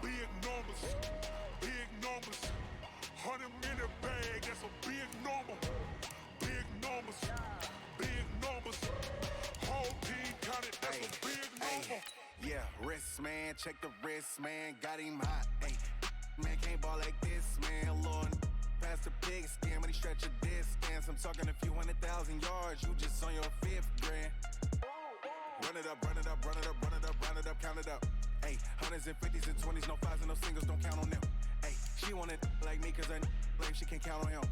Big numbers, big numbers. 100-minute bag, that's a big number. Big numbers, big numbers. Whole team counted, that's a big number. Yeah, wrist man, check the wrist man, got him hot. Ay, man can't ball like this, man. Lord, past the pig skin when he stretch a distance. I'm talking a few 100,000 yards, you just on your fifth grand. Run it up, run it up, run it up, run it up, run it up, count it up. Ayy, hundreds and fifties and 20s, no fives and no singles, don't count on them. Ayy, she want it like me cause her lame, she can't count on him.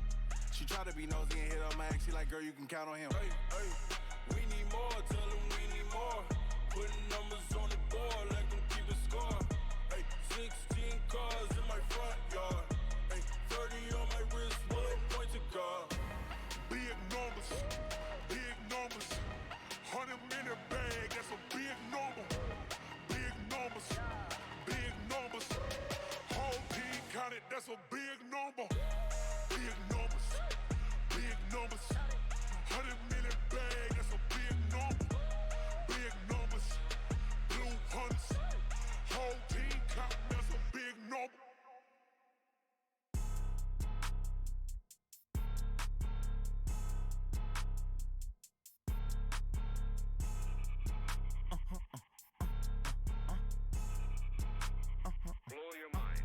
She try to be nosy and hit up my ex, she like, girl, you can count on him. Hey, hey, we need more, tell them we need more. Putting numbers on the board, let them keep the score. Hey, 16 cars in my front yard. Hey, 30 on my wrist, bullet point to God. Big numbers, big numbers. 100-minute bag, that's a big number. Big numbers, big numbers. Whole team counted, that's a big number. Big numbers, big numbers. 100-minute bag, that's a big number. Big numbers, blue hunts. Whole team counting, that's a big number. Blow your mind.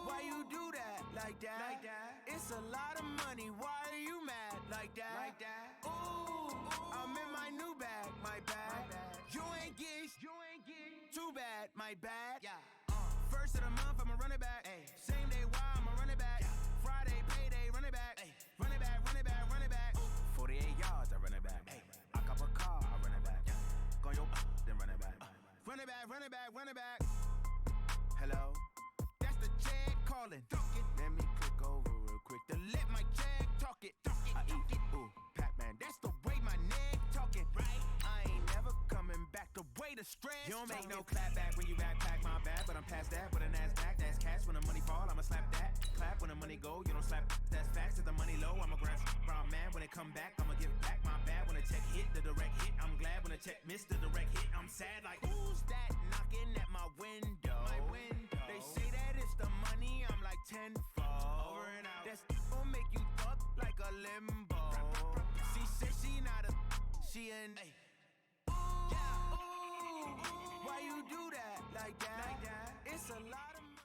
Why you do that? Like that? It's a lot of money. Why are you mad? Like that? Ooh, I'm in my new bag. My bag. my bad. Yeah. First of the month, I'm a running back. Ay. Same day, why I'm a running back. Yeah. Friday, payday, running back. Ay. Running back, running back, running back. 48 yards, I run it back. Ay. I cop a car, I run it back. Yeah. Go your then run it back. Run it back, run it back, run it back. Hello? That's the Jag calling. Let me click over real quick to let my Jag talk it. I eat, ooh, Pac-Man. That's the way my neck talking, right? I ain't never coming back. The way the stress. You don't make no clap back when you backpack my bad, but I'm past that with a NASDAQ. That's cash when the money fall. I'ma slap that. Clap when the money go. You don't slap. That's facts. If the money low, I'ma grab brown man. When it come back, I'ma give back my bad. When the check hit, the direct hit. I'm glad when the check missed the direct hit. I'm sad like who's that knocking at my window? My window. They say that it's the money. I'm like tenfold. Over and out. That's gon' make you fuck like a limbo. She said she not a. She an. Ay. Why you do that like that? It's a lot of money.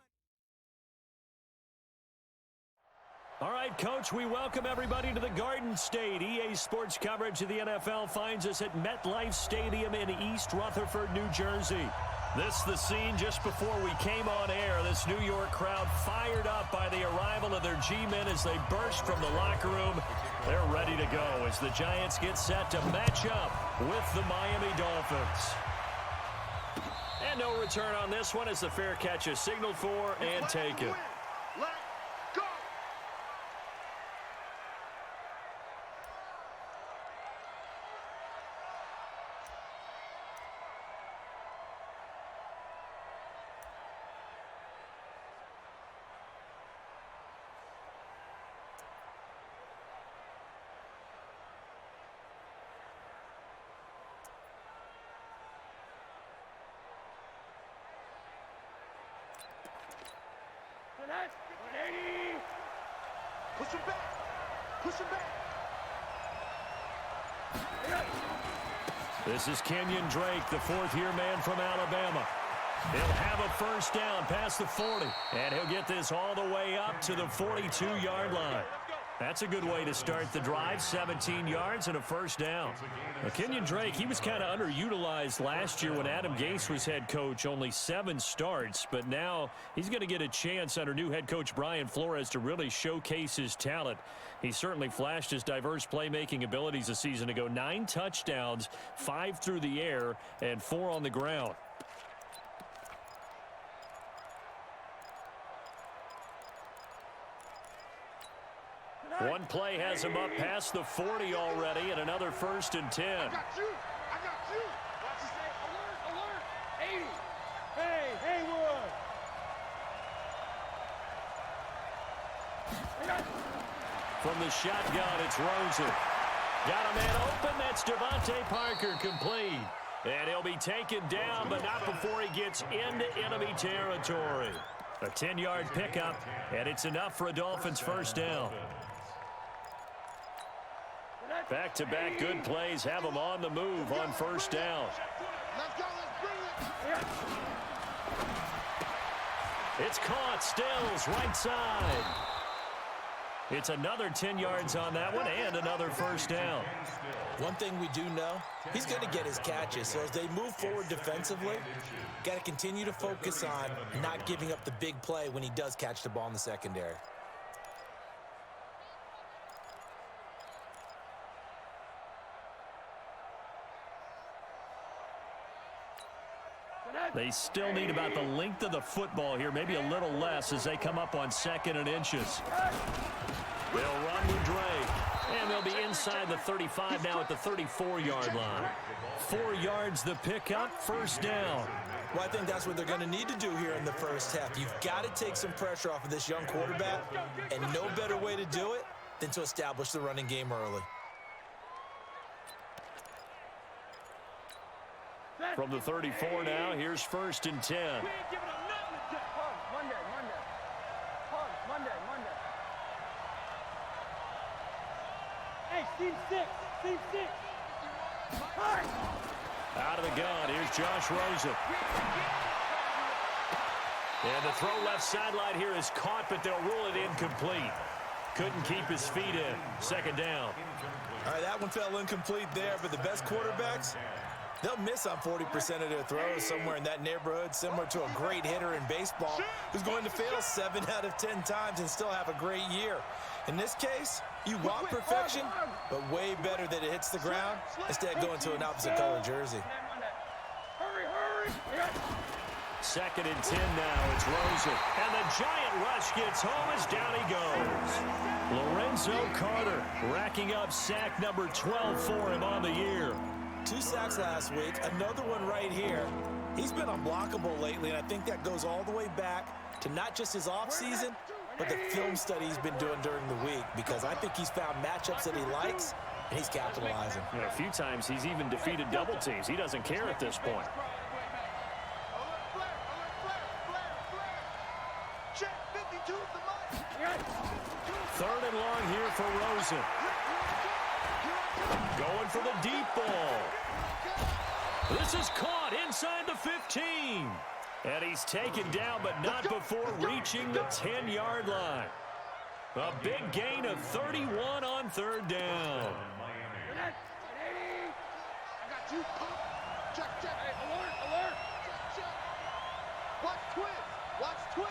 All right, Coach, we welcome everybody to the Garden State. EA Sports coverage of the NFL finds us at MetLife Stadium in East Rutherford, New Jersey. This is the scene just before we came on air. This New York crowd fired up by the arrival of their G-men as they burst from the locker room. They're ready to go as the Giants get set to match up with the Miami Dolphins. And no return on this one as the fair catch is signaled for and taken. Push him back. Push him back. This is Kenyon Drake, the fourth-year man from Alabama. He'll have a first down past the 40, and he'll get this all the way up to the 42-yard line. That's a good way to start the drive, 17 yards and a first down. Now, Kenyon Drake, he was kind of underutilized last year when Adam Gase was head coach, only 7 starts, but now he's going to get a chance under new head coach Brian Flores to really showcase his talent. He certainly flashed his diverse playmaking abilities a season ago. 9 touchdowns, 5 through the air, and 4 on the ground. One play has him up past the 40 already, and another 1st and 10. I got you. I got you. Watch this. Alert, alert. 80. Hey, Haywood. From the shotgun, it's Rosen. Got a man open. That's Devontae Parker complete. And he'll be taken down, but not before he gets into enemy territory. A 10-yard pickup, and it's enough for a Dolphins first down. Back-to-back good plays have them on the move on first down. Let's go. Let's bring it. It's caught. Stills right side. It's another 10 yards on that one and another first down. One thing we do know, he's going to get his catches. So as they move forward defensively, got to continue to focus on not giving up the big play when he does catch the ball in the secondary. They still need about the length of the football here, maybe a little less as they come up on 2nd and inches. They'll run with Drake, and they'll be inside the 35 now at the 34-yard line. 4 yards the pickup, first down. Well, I think that's what they're going to need to do here in the first half. You've got to take some pressure off of this young quarterback, and no better way to do it than to establish the running game early. From the 34 now, here's 1st and 10. Hey, Steve 6. Steve 6. Out of the gun, here's Josh Rosen. And the throw left sideline here is caught, but they'll rule it incomplete. Couldn't keep his feet in. 2nd down. All right, that one fell incomplete there, but the best quarterbacks, They'll miss on 40% of their throws, somewhere in that neighborhood, similar to a great hitter in baseball who's going to fail 7 out of 10 times and still have a great year. In this case, you want perfection, but way better that it hits the ground instead of going to an opposite color jersey. Hurry! Second and 10 now. It's Rosen. And the giant rush gets home as down he goes. Lorenzo Carter racking up sack number 12 for him on the year. 2 sacks last week, another one right here. He's been unblockable lately, and I think that goes all the way back to not just his offseason, but the film study he's been doing during the week, because I think he's found matchups that he likes, and he's capitalizing. A few times he's even defeated double teams. He doesn't care at this point. Third and long here for Rosen. Going for the deep ball. This is caught inside the 15. And he's taken down, but not before reaching the 10-yard line. A big gain of 31 on third down. I got you. Check. Hey, alert. Check. Watch twins.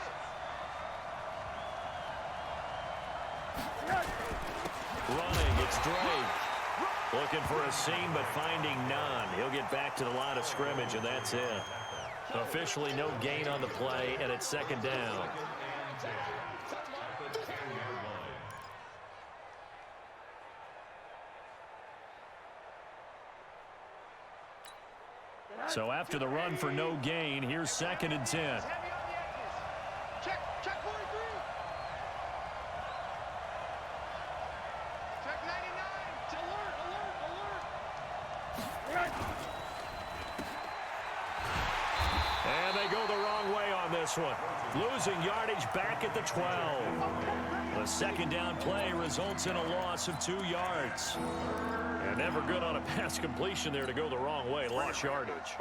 Running, it's Drake. Looking for a seam, but finding none. He'll get back to the line of scrimmage, and that's it. Officially no gain on the play, and it's second down. So after the run for no gain, here's second and 10. Check 43. Check 99. Alert. And they go the wrong way on this one. Losing yardage back at the 12. The second down play results in a loss of 2 yards. And never good on a pass completion there to go the wrong way. Lost yardage.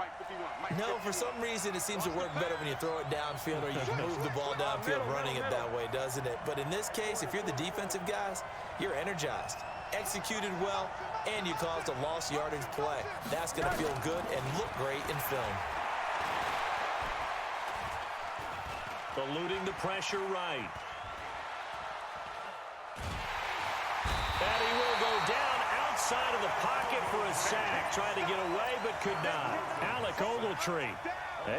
No, for some reason it seems to work better when you throw it downfield or you move the ball downfield running it that way, doesn't it? But in this case, if you're the defensive guys, you're energized, executed well, and you caused a lost yardage play. That's going to feel good and look great in film. Eluding the pressure right. And he will go down outside of the pocket for a sack. Tried to get away, but could not. Alec Ogletree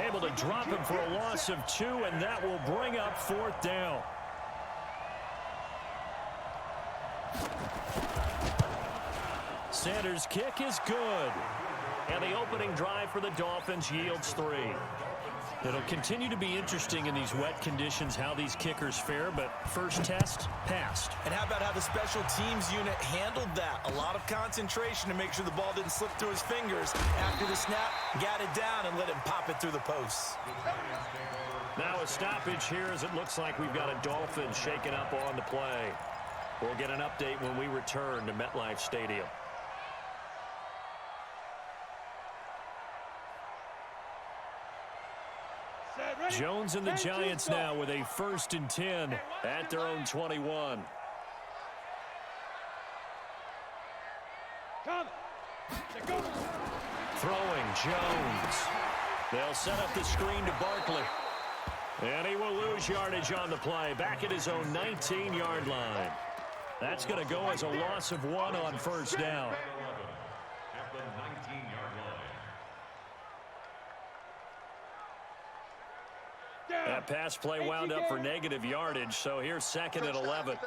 able to drop him for a loss of 2, and that will bring up fourth down. Sanders' kick is good. And the opening drive for the Dolphins yields 3. It'll continue to be interesting in these wet conditions how these kickers fare, but first test, passed. And how about how the special teams unit handled that? A lot of concentration to make sure the ball didn't slip through his fingers. After the snap, got it down and let him pop it through the posts. Now a stoppage here as it looks like we've got a Dolphin shaken up on the play. We'll get an update when we return to MetLife Stadium. Jones and the Giants now with a 1st and 10 at their own 21. Throwing Jones. They'll set up the screen to Barkley. And he will lose yardage on the play. Back at his own 19-yard line. That's going to go as a loss of 1 on first down. That pass play wound up for negative yardage, so here's 2nd and 11.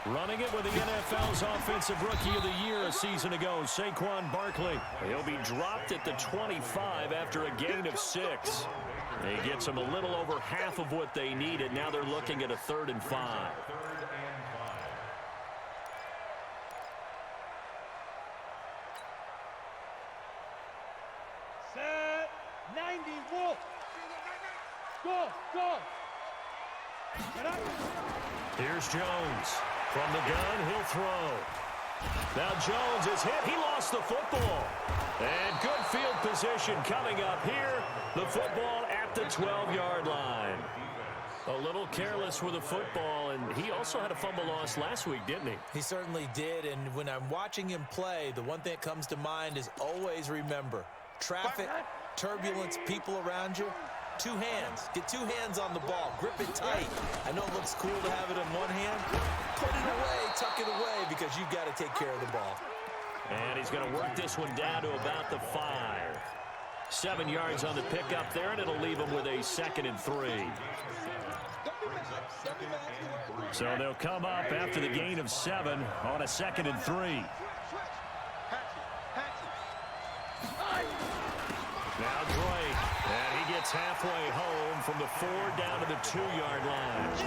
Running it with the NFL's Offensive Rookie of the Year a season ago, Saquon Barkley. He'll be dropped at the 25 after a gain of 6. He gets them a little over half of what they needed. Now they're looking at a 3rd and 5. Set 90 Wolf. Go. Here's Jones. From the gun, he'll throw. Now Jones is hit. He lost the football. And good field position coming up here. The football at the 12-yard line. A little careless with a football, and he also had a fumble loss last week, didn't he? He certainly did, and when I'm watching him play, the one thing that comes to mind is always remember, traffic, turbulence, people around you, two hands. Get two hands on the ball. Grip it tight. I know it looks cool to have it in one hand. Put it away, tuck it away, because you've got to take care of the ball. And he's going to work this one down to about the 5. 7 yards on the pickup there, and it'll leave him with a 2nd and 3. So they'll come up after the gain of 7 on a 2nd and 3. Now Drake, and he gets halfway home from the 4 down to the 2-yard line.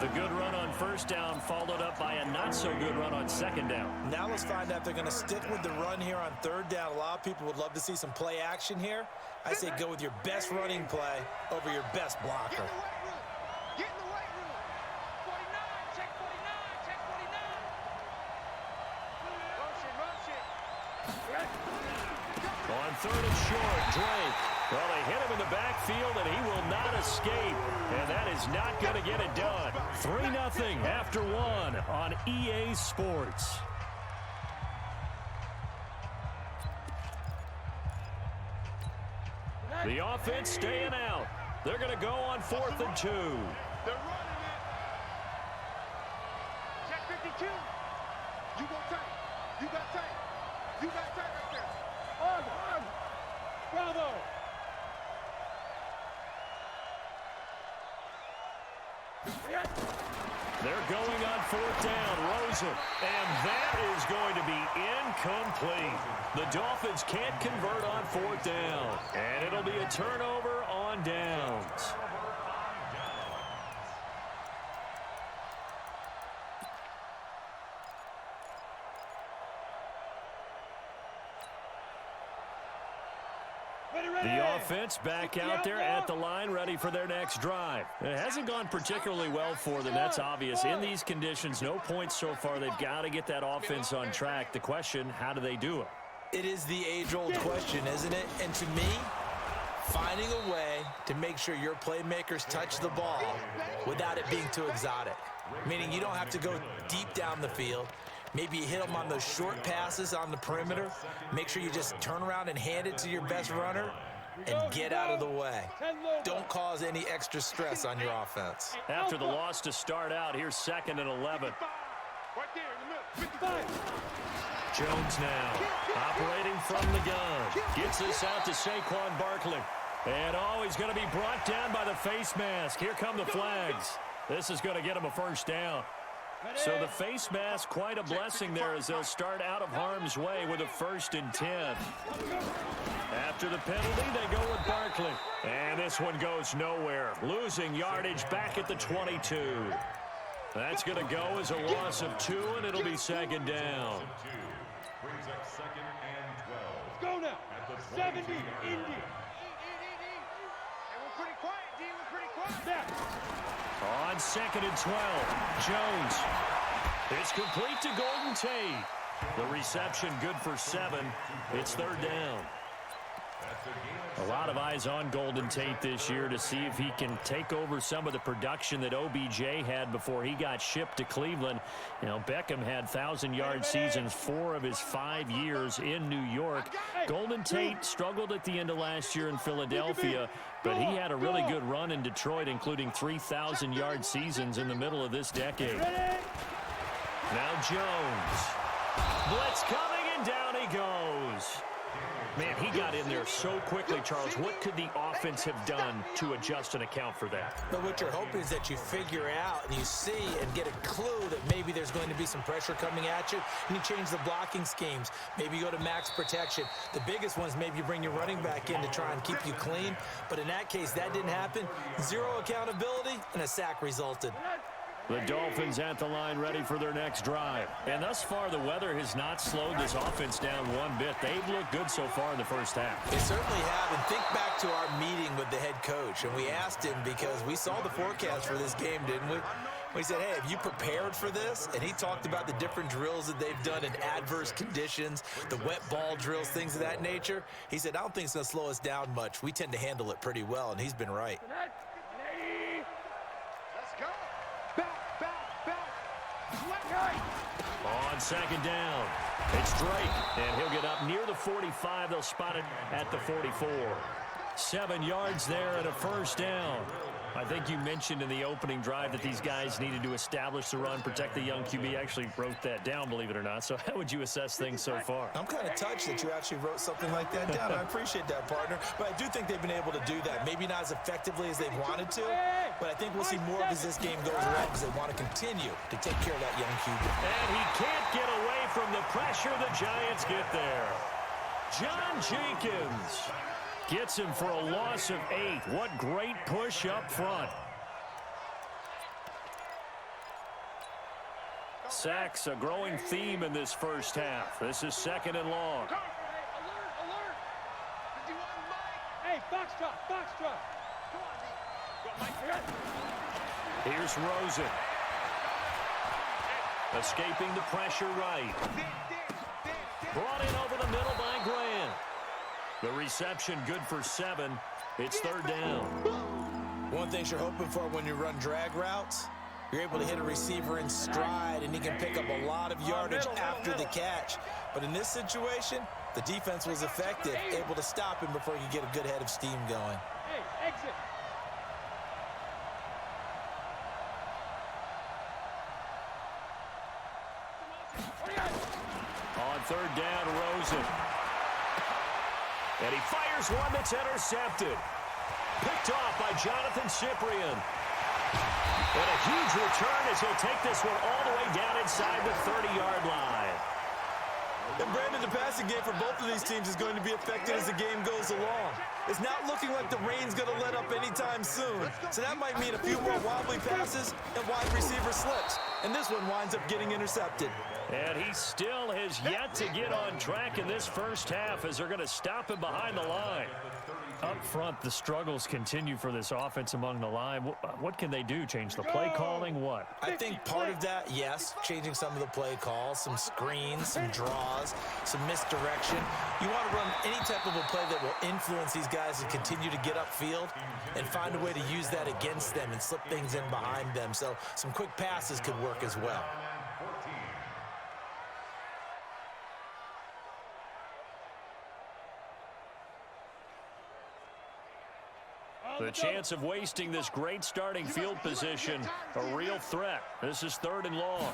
The good run on first down followed up by a not-so-good run on 2nd down. Now let's find out if they're going to stick with the run here on 3rd down. A lot of people would love to see some play action here. I say go with your best running play over your best blocker. Get in the weight room. 49, check 49, check 49. On 3rd and short, Drake. Well, they hit him in the backfield, and he will not escape. And that is not going to get it done. 3-0 after 1 on EA Sports. The offense staying out. They're going to go on 4th and 2. They're running it. Check 52. You go tight. You got tight. You got tight right there. On. Bravo. They're going on 4th down. Rosen. And that is going to be incomplete. The Dolphins can't convert on 4th down. And it'll be a turnover on downs. The offense back out there at the line, ready for their next drive. It hasn't gone particularly well for them. That's obvious. In these conditions, no points so far. They've got to get that offense on track. The question, how do they do it? It is the age-old question, isn't it? And to me, finding a way to make sure your playmakers touch the ball without it being too exotic. Meaning you don't have to go deep down the field. Maybe you hit them on those short passes on the perimeter. Make sure you just turn around and hand it to your best runner and get out of the way. Don't cause any extra stress on your offense. After the loss to start out, here's 2nd and 11. Right there in the middle. 55. Jones now operating from the gun. Gets this out to Saquon Barkley. And he's going to be brought down by the face mask. Here come the flags. This is going to get him a 1st down. So the face mask, quite a blessing there as they'll start out of harm's way with a 1st and 10. After the penalty, they go with Barkley. And this one goes nowhere. Losing yardage back at the 22. That's going to go as a loss of 2, and it'll be 2nd down. Let's go now. 70, Indy. And we're pretty quiet, D. We're pretty quiet. Back. On 2nd and 12, Jones. It's complete to Golden Tate. The reception good for 7. It's 3rd down. A lot of eyes on Golden Tate this year to see if he can take over some of the production that OBJ had before he got shipped to Cleveland. You know, Beckham had 1,000-yard seasons 4 of his 5 years in New York. Golden Tate struggled at the end of last year in Philadelphia, but he had a really good run in Detroit, including 3,000-yard seasons in the middle of this decade. Now Jones. Blitz coming, and down he goes. Man, he got in there so quickly, Charles. What could the offense have done to adjust and account for that? But what you're hoping is that you figure out and you see and get a clue that maybe there's going to be some pressure coming at you, and you change the blocking schemes. Maybe you go to max protection. The biggest one is maybe you bring your running back in to try and keep you clean. But in that case, that didn't happen. 0 accountability, and a sack resulted. The Dolphins at the line ready for their next drive. And thus far, the weather has not slowed this offense down one bit. They've looked good so far in the first half. They certainly have. And think back to our meeting with the head coach. And we asked him because we saw the forecast for this game, didn't we? We said, hey, have you prepared for this? And he talked about the different drills that they've done in adverse conditions, the wet ball drills, things of that nature. He said, I don't think it's going to slow us down much. We tend to handle it pretty well, and he's been right. On second down, it's Drake, and he'll get up near the 45. They'll spot it at the 44. 7 yards there and a first down. I think you mentioned in the opening drive that these guys needed to establish the run, protect the young QB. I actually wrote that down, believe it or not. So how would you assess things so far? I'm kind of touched that you actually wrote something like that down. I appreciate that, partner. But I do think they've been able to do that. Maybe not as effectively as they've wanted to, but I think we'll see more as this game goes along because they want to continue to take care of that young QB. And he can't get away from the pressure. The Giants get there. John Jenkins gets him for a loss of 8. What great push up front. Sacks, a growing theme in this first half. This is second and long. Alert! Hey, box truck, box truck. Come on, D. Here's Rosen. Escaping the pressure right. Brought in over the middle by Grant. The reception good for 7. It's third down. One thing you're hoping for when you run drag routes, you're able to hit a receiver in stride, and he can pick up a lot of yardage after the catch. But in this situation, the defense was effective, able to stop him before he could get a good head of steam going. Hey, exit. On third down, Rosen. And he fires one that's intercepted. Picked off by Jonathan Cyprien. And a huge return as he'll take this one all the way down inside the 30-yard line. And Brandon, the passing game for both of these teams is going to be affected as the game goes along. It's not looking like the rain's going to let up anytime soon. So that might mean a few more wobbly passes and wide receiver slips. And this one winds up getting intercepted. And he still has yet to get on track in this first half as they're going to stop him behind the line. Up front, the struggles continue for this offense among the line. What can they do? Change the play calling? What? I think part of that, yes, changing some of the play calls, some screens, some draws, some misdirection. You want to run any type of a play that will influence these guys to continue to get upfield and find a way to use that against them and slip things in behind them. So some quick passes could work as well. The chance of wasting this great starting field position, a real threat. This is third and long.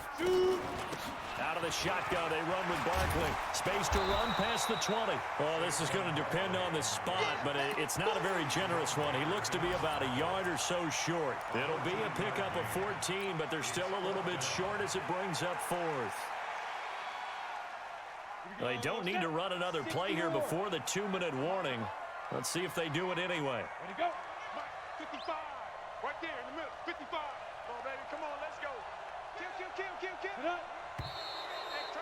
Out of the shotgun, they run with Barkley. Space to run past the 20. Oh, this is going to depend on the spot, but it's not a very generous one. He looks to be about a yard or so short. It'll be a pickup of 14, but they're still a little bit short as it brings up fourth. They don't need to run another play here before the 2-minute warning. Let's see if they do it anyway. Ready to go. 55. Right there in the middle. 55. Come on, baby. Come on, let's go. Kill.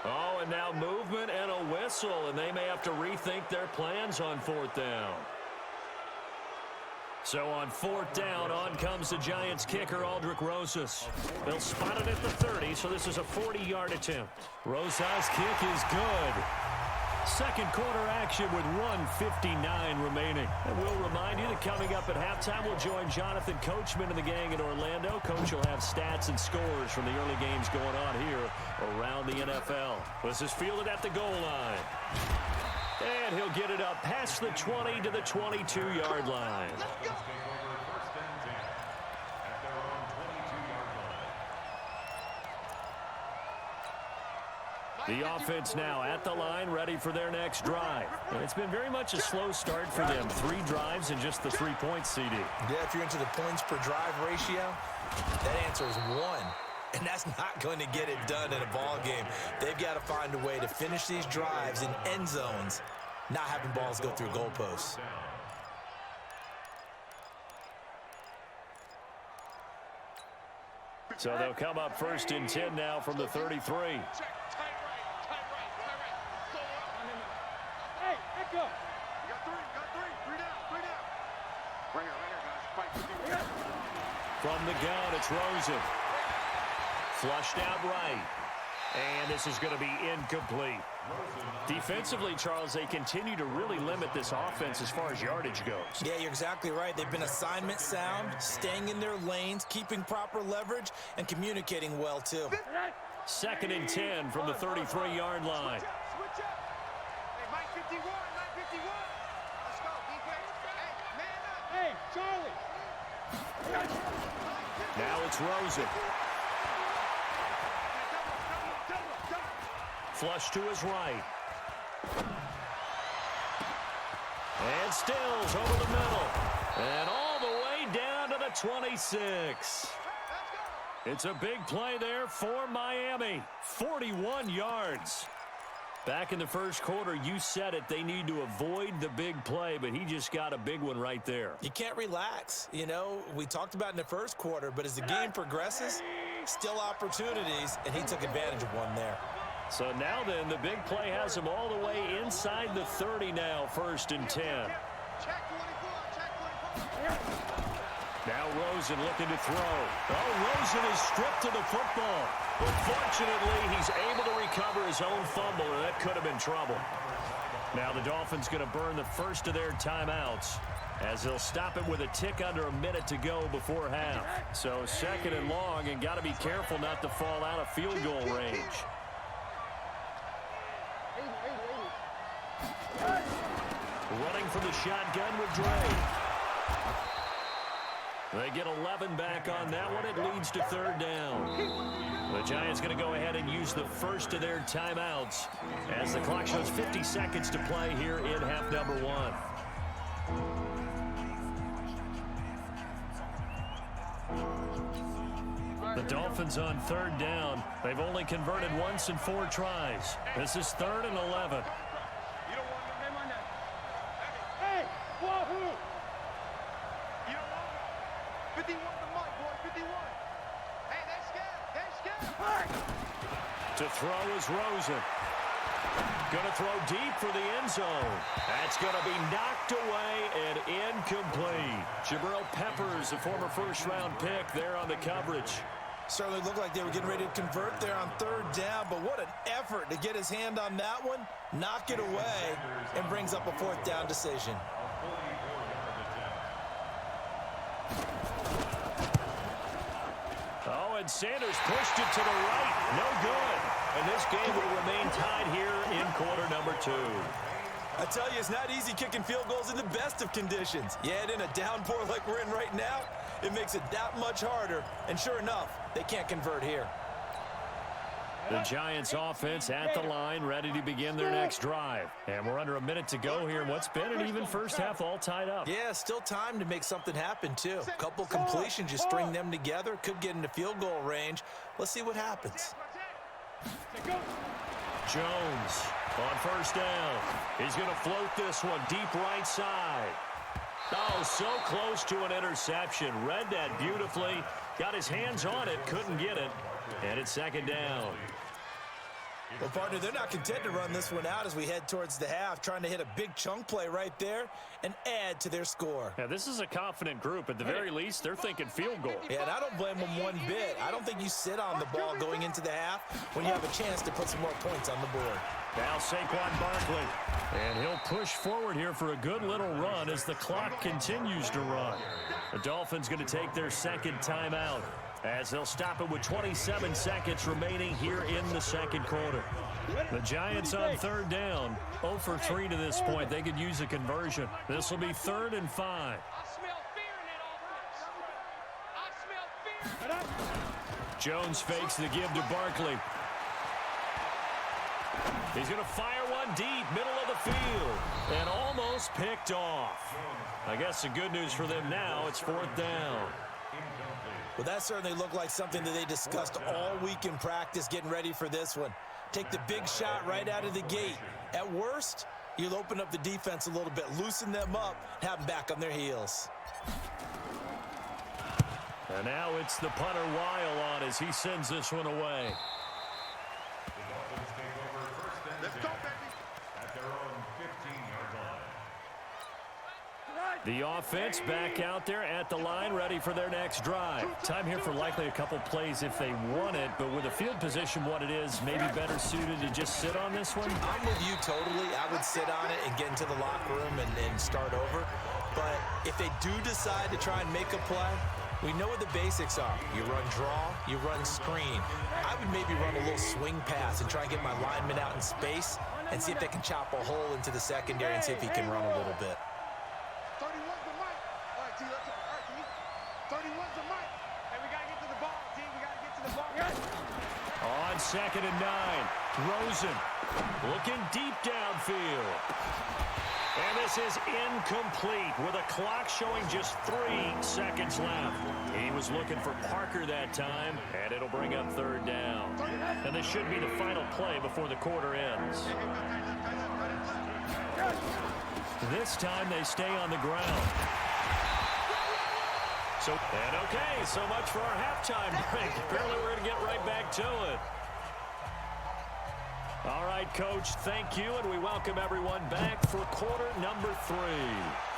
Oh, and now movement and a whistle, and they may have to rethink their plans on fourth down. So on fourth down, on comes the Giants kicker, Aldrich Rosas. They'll spot it at the 30, so this is a 40-yard attempt. Rosas' kick is good. Second quarter action with 1:59 remaining. And we'll remind you that coming up at halftime, we'll join Jonathan Coachman and the gang in Orlando. Coach will have stats and scores from the early games going on here around the NFL. This is fielded at the goal line. And he'll get it up past the 20 to the 22-yard line. The offense now at the line, ready for their next drive. And it's been very much a slow start for them. 3 drives and just the 3 points, CD. Yeah, if you're into the points per drive ratio, that answer is 1. And that's not going to get it done in a ball game. They've got to find a way to finish these drives in end zones, not having balls go through goalposts. So they'll come up first and 10 now from the 33. Go. You got three down. Right here, guys. Fight. From the gun, it's Rosen. Flushed out right. And this is going to be incomplete. Defensively, Charles, they continue to really limit this offense as far as yardage goes. Yeah, you're exactly right. They've been assignment sound, staying in their lanes, keeping proper leverage, and communicating well, too. 2nd and 10 from the 33-yard line. Switch up. Hey, Mike 51, Mike 51. Let's go, defense. Hey, man up. Hey, Charlie. Now it's Rosen. Flush to his right. And Stills over the middle. And all the way down to the 26. It's a big play there for Miami. 41 yards. Back in the first quarter, you said it, they need to avoid the big play, but he just got a big one right there. You can't relax. You know, we talked about in the first quarter, but as the game progresses, still opportunities, and he took advantage of one there. So now then, the big play has him all the way inside the 30 now, 1st and 10. Check 24, check 24. Now Rosen looking to throw. Oh, Rosen is stripped to the football. But fortunately, he's able to recover his own fumble, and that could have been trouble. Now the Dolphins going to burn the first of their timeouts as they'll stop it with a tick under a minute to go before half. So 2nd and long, and got to be careful not to fall out of field goal range. Running from the shotgun with Dre. They get 11 back on that one. It leads to 3rd down. The Giants going to go ahead and use the first of their timeouts as the clock shows 50 seconds to play here in half number 1. The Dolphins on 3rd down. They've only converted once in 4 tries. This is 3rd and 11. You don't want no name on that. Hey, Wahoo! You don't want it. 51 to Mike, boy, 51. Hey, they're scared. They're scared. To throw is Rosen. Going to throw deep for the end zone. That's going to be knocked away and incomplete. Jabril Peppers, a former first-round pick there on the coverage. Certainly looked like they were getting ready to convert there on 3rd down, but what an effort to get his hand on that one, knock it away, and brings up a 4th down decision. Oh, and Sanders pushed it to the right. No good. And this game will remain tied here in quarter number 2. I tell you, it's not easy kicking field goals in the best of conditions. Yet in a downpour like we're in right now, it makes it that much harder. And sure enough, they can't convert here. The Giants offense at the line, ready to begin their next drive. And we're under a minute to go here in what's been an even first half, all tied up. Yeah, still time to make something happen, too. A couple completions, you string them together, could get into field goal range. Let's see what happens. Jones on 1st down. He's going to float this one deep right side. Oh, so close to an interception. Read that beautifully. Got his hands on it, couldn't get it. And it's 2nd down. Well, partner, they're not content to run this one out as we head towards the half, trying to hit a big chunk play right there and add to their score. Yeah, this is a confident group. At the very least, they're thinking field goal. Yeah, and I don't blame them one bit. I don't think you sit on the ball going into the half when you have a chance to put some more points on the board. Now Saquon Barkley. And he'll push forward here for a good little run as the clock continues to run. The Dolphins going to take their 2nd timeout as they'll stop it with 27 seconds remaining here in the 2nd quarter. The Giants on 3rd down, 0 for 3 to this point. They could use a conversion. This will be 3rd and 5. I smell fear in that offense. I smell fear. Jones fakes the give to Barkley. He's going to fire one deep, middle of the field, and almost picked off. I guess the good news for them now, it's 4th down. Well, that certainly looked like something that they discussed all week in practice getting ready for this one. Take the big shot right out of the gate. At worst, you'll open up the defense a little bit, loosen them up, have them back on their heels. And now it's the punter Weil on as he sends this one away. Let's go, baby. At their own 15-yard line. The offense back out there at the line, ready for their next drive. Time here for likely a couple plays if they want it, but with the field position what it is, maybe better suited to just sit on this one? I'm with you totally. I would sit on it and get into the locker room and start over. But if they do decide to try and make a play, We know what the basics are. You run draw, you run screen. I would maybe run a little swing pass and try and get my lineman out in space and see if they can chop a hole into the secondary and see if he can run a little bit. 31's the mic. All right, T, let's go. All right, T. 31's the mic. Hey, we got to get to the ball, T. We got to get to the ball. On 2nd and 9, Rosen looking deep downfield. And this is incomplete with a clock showing just 3 seconds left. He was looking for Parker that time, and it'll bring up 3rd down. And this should be the final play before the quarter ends. This time they stay on the ground. So much for our halftime break. Apparently we're going to get right back to it. All right, Coach, thank you, and we welcome everyone back for quarter number 3.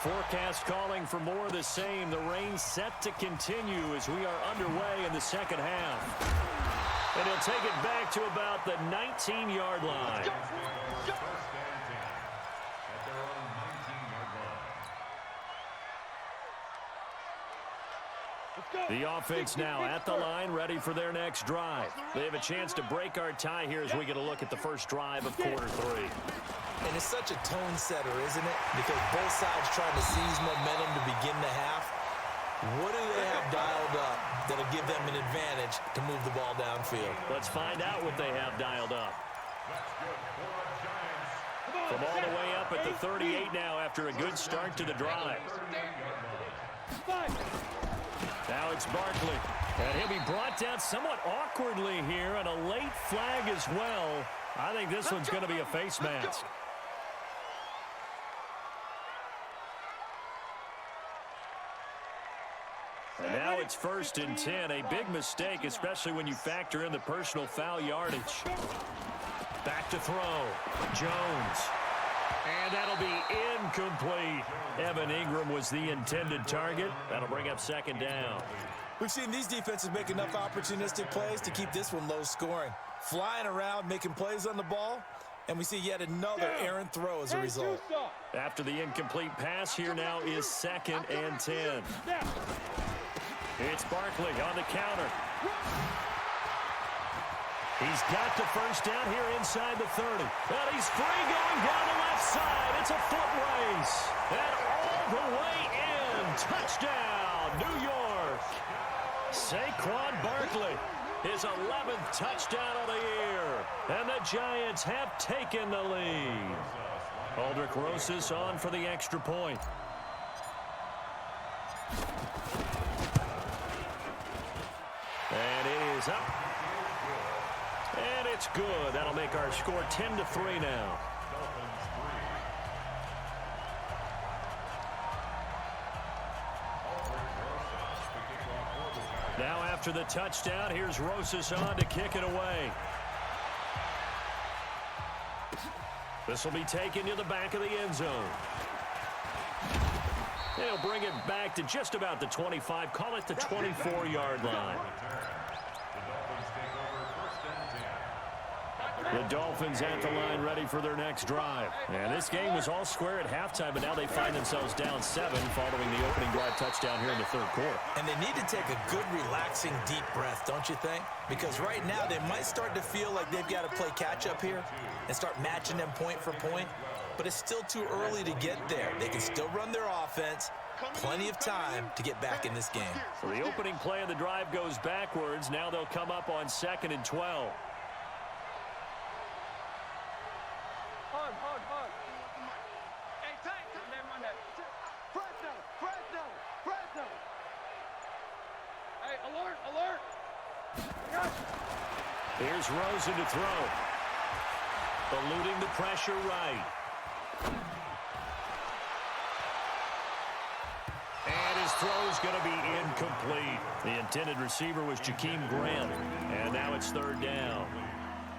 Forecast calling for more of the same. The rain set to continue as we are underway in the second half. And he'll take it back to about the 19-yard line. The offense now at the line, ready for their next drive. They have a chance to break our tie here as we get a look at the first drive of quarter 3. And it's such a tone setter, isn't it? Because both sides trying to seize momentum to begin the half. What do they have dialed up that'll give them an advantage to move the ball downfield? Let's find out what they have dialed up. From all the way up at the 38 now after a good start to the drive. Now it's Barkley, and he'll be brought down somewhat awkwardly here, and a late flag as well. I think this one's going to be a face mask. And now it's 1st and 10, a big mistake, especially when you factor in the personal foul yardage. Back to throw, Jones. And that'll be incomplete. Evan Ingram was the intended target. That'll bring up 2nd down. We've seen these defenses make enough opportunistic plays to keep this one low scoring. Flying around, making plays on the ball, and we see yet another errant throw as a result. After the incomplete pass, here now is 2nd and 10. It's Barkley on the counter. He's got the first down here inside the 30. But he's free going down the left side. It's a foot race. And all the way in. Touchdown, New York. Saquon Barkley, his 11th touchdown of the year. And the Giants have taken the lead. Aldrich Rosas on for the extra point. And it is up. And it's good. That'll make our score 10-3 now. Now after the touchdown, here's Rosas on to kick it away. This will be taken to the back of the end zone. They'll bring it back to just about the 25, call it the 24-yard line. The Dolphins at the line ready for their next drive. And this game was all square at halftime, but now they find themselves down 7 following the opening drive touchdown here in the 3rd quarter. And they need to take a good, relaxing, deep breath, don't you think? Because right now they might start to feel like they've got to play catch-up here and start matching them point for point. But it's still too early to get there. They can still run their offense. Plenty of time to get back in this game. So the opening play of the drive goes backwards. Now they'll come up on 2nd and 12. Here's Rosen to throw. Eluding the pressure right. And his throw's going to be incomplete. The intended receiver was Jakeem Grant. And now it's 3rd down.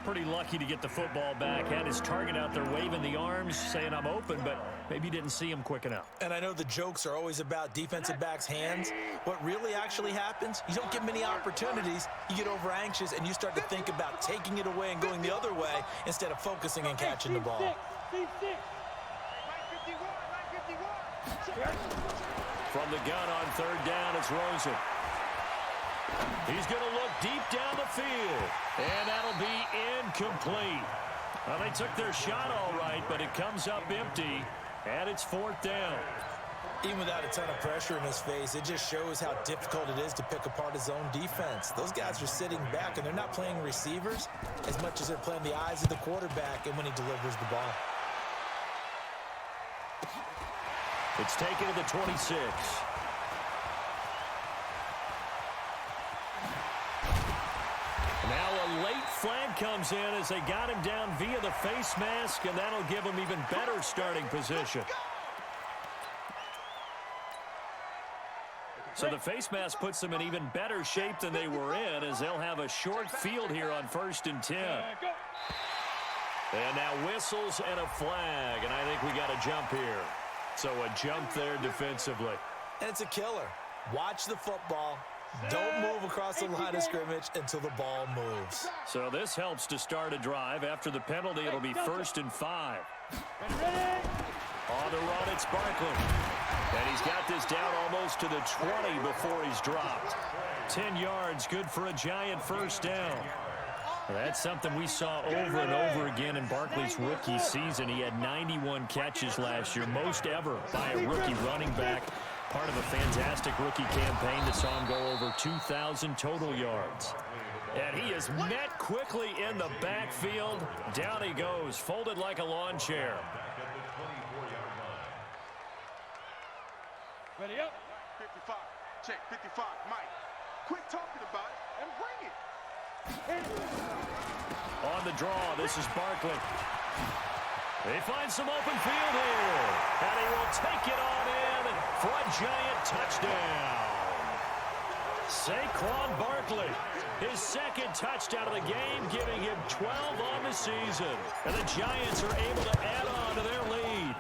Pretty lucky to get the football back. Had his target out there waving the arms, saying I'm open, but maybe didn't see him quick enough. And I know the jokes are always about defensive backs' hands. What really actually happens, you don't get many opportunities. You get over anxious, and you start to think about taking it away and going the other way instead of focusing and catching the ball. From the gun on 3rd down, it's Rosen. He's going to look deep down the field, and that'll be incomplete. Well, they took their shot all right, but it comes up empty, and it's 4th down. Even without a ton of pressure in his face, it just shows how difficult it is to pick apart his own defense. Those guys are sitting back, and they're not playing receivers as much as they're playing the eyes of the quarterback and when he delivers the ball. It's taken to the 26. Now a late flag comes in as they got him down via the face mask, and that'll give him even better starting position. So the face mask puts them in even better shape than they were in, as they'll have a short field here on 1st and 10. And now whistles and a flag, and I think we got a jump here. So a jump there defensively. And it's a killer. Watch the football. Don't move across the line of scrimmage until the ball moves. So this helps to start a drive. After the penalty, it'll be 1st and 5. On the run, it's Barkley. And he's got this down almost to the 20 before he's dropped. 10 yards, good for a giant 1st down. That's something we saw over and over again in Barkley's rookie season. He had 91 catches last year, most ever by a rookie running back. Part of a fantastic rookie campaign that saw him go over 2,000 total yards. And he is met quickly in the backfield. Down he goes, folded like a lawn chair. Ready up. 55. Check 55. Mike. Quit talking about it and bring it. On the draw, this is Barkley. They find some open field here. And he will take it on in for a giant touchdown. Saquon Barkley, his 2nd touchdown of the game, giving him 12 on the season. And the Giants are able to add on to their lead.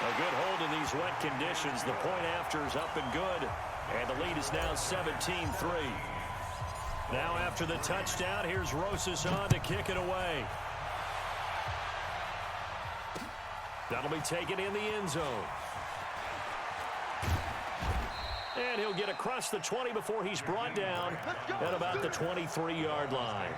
A good hold in these wet conditions. The point after is up and good. And the lead is now 17-3. Now after the touchdown, here's Rosas on to kick it away. That'll be taken in the end zone. And he'll get across the 20 before he's brought down at about the 23-yard line.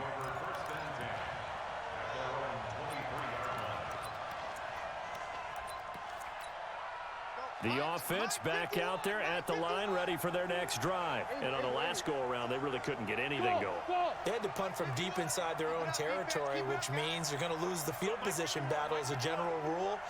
The offense back out there at the line, ready for their next drive. And on the last go-around, they really couldn't get anything going. They had to punt from deep inside their own territory, which means you're going to lose the field position battle as a general rule.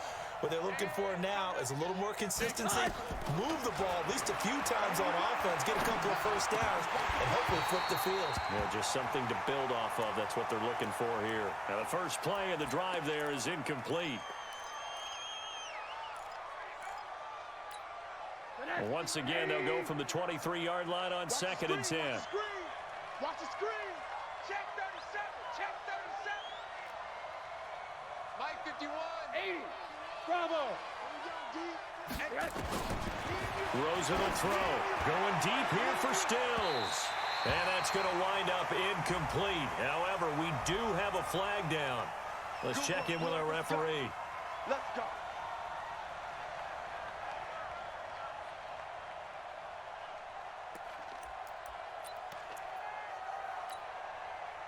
What they're looking for now is a little more consistency, move the ball at least a few times on offense, get a couple of 1st downs, and hopefully flip the field. Yeah, just something to build off of. That's what they're looking for here. Now, the first play of the drive there is incomplete. Well, once again, they'll go from the 23-yard line on 2nd and 10. Watch the screen. Check 37. Check 37. Mike 51. 80. Bravo. Rosen will throw. Going deep here for Stills. And that's going to wind up incomplete. However, we do have a flag down. Let's check in with our referee. Let's go.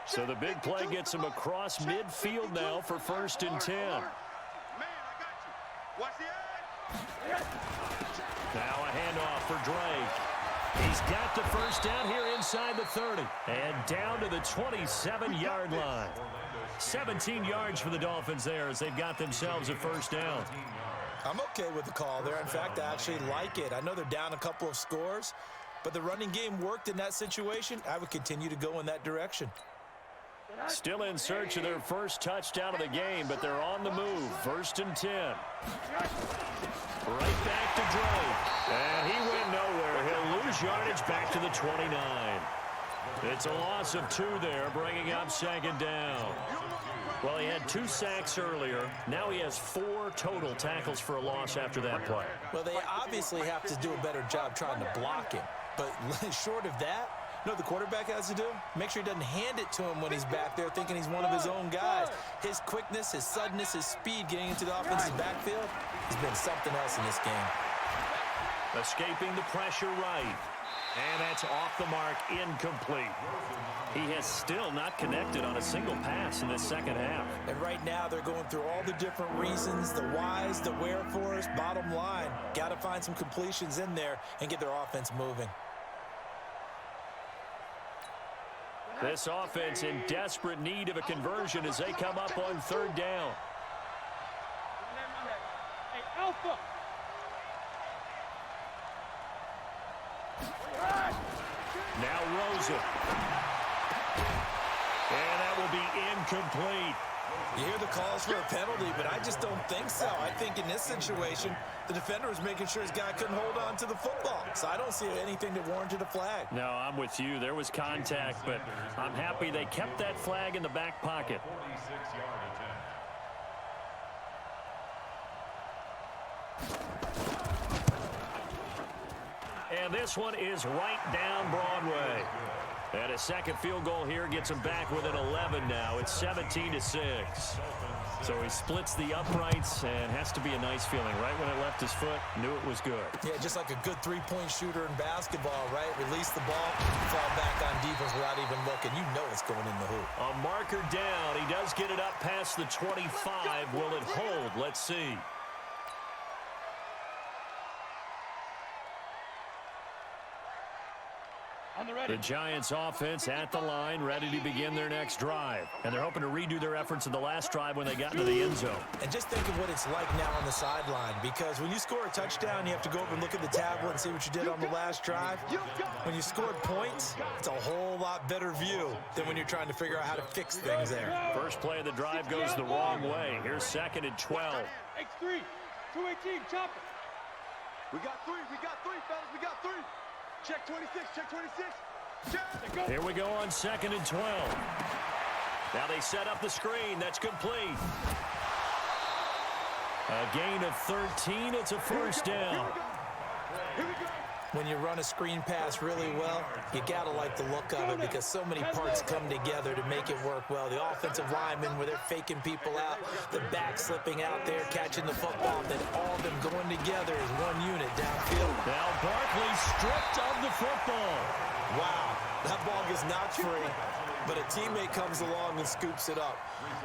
So the big play gets him across midfield now for 1st and 10. Man, I got you. Watch the edge. Now a handoff for Drake. He's got the 1st down here inside the 30. And down to the 27-yard line. 17 yards for the Dolphins there as they've got themselves a 1st down. I'm okay with the call there. In fact, I actually like it. I know they're down a couple of scores, but the running game worked in that situation. I would continue to go in that direction. Still in search of their first touchdown of the game, but they're on the move. 1st and 10. Right back to Drake. And he went nowhere. He'll lose yardage back to the 29. It's a loss of 2 there, bringing up 2nd down. Well, he had 2 sacks earlier. Now he has 4 total tackles for a loss after that play. Well, they obviously have to do a better job trying to block him. But short of that, you know what the quarterback has to do? Make sure he doesn't hand it to him when he's back there thinking he's one of his own guys. His quickness, his suddenness, his speed getting into the offense's backfield has been something else in this game. Escaping the pressure right. And that's off the mark, incomplete. He has still not connected on a single pass in this second half. And right now they're going through all the different reasons, the whys, the wherefores. Bottom line, got to find some completions in there and get their offense moving. This offense in desperate need of a conversion as they come up on third down. Hey, Alpha! Now Rosen. And that will be incomplete. You hear the calls for a penalty, but I just don't think so. I think in this situation, the defender was making sure his guy couldn't hold on to the football. So I don't see anything that warranted a flag. No, I'm with you. There was contact, but I'm happy they kept that flag in the back pocket. And this one is right down Broadway. And a second field goal here gets him back within 11 now. It's 17-6. So he splits the uprights and has to be a nice feeling. Right when it left his foot, knew it was good. Yeah, just like a good three-point shooter in basketball, right? Release the ball, fall back on defense without even looking. You know it's going in the hoop. A marker down. He does get it up past the 25. Will it hold? Let's see. The Giants offense at the line, ready to begin their next drive. And they're hoping to redo their efforts in the last drive when they got into the end zone. And just think of what it's like now on the sideline, because when you score a touchdown, you have to go over and look at the tablet and see what you did on the last drive. When you scored points, it's a whole lot better view than when you're trying to figure out how to fix things there. First play of the drive goes the wrong way. Here's second and 12. X3, 218, chop it. We got three, fellas, we got three. Check 26, check 26. Check. Here we go on second and 12. Now they set up the screen. That's complete. A gain of 13. It's a first down. Here we go. When you run a screen pass really well, you got to like the look of it because so many parts come together to make it work well. The offensive linemen, where they're faking people out, the back slipping out there, catching the football, then all of them going together as one unit downfield. Now Barkley stripped of the football. Wow, that ball gets knocked free, but a teammate comes along and scoops it up.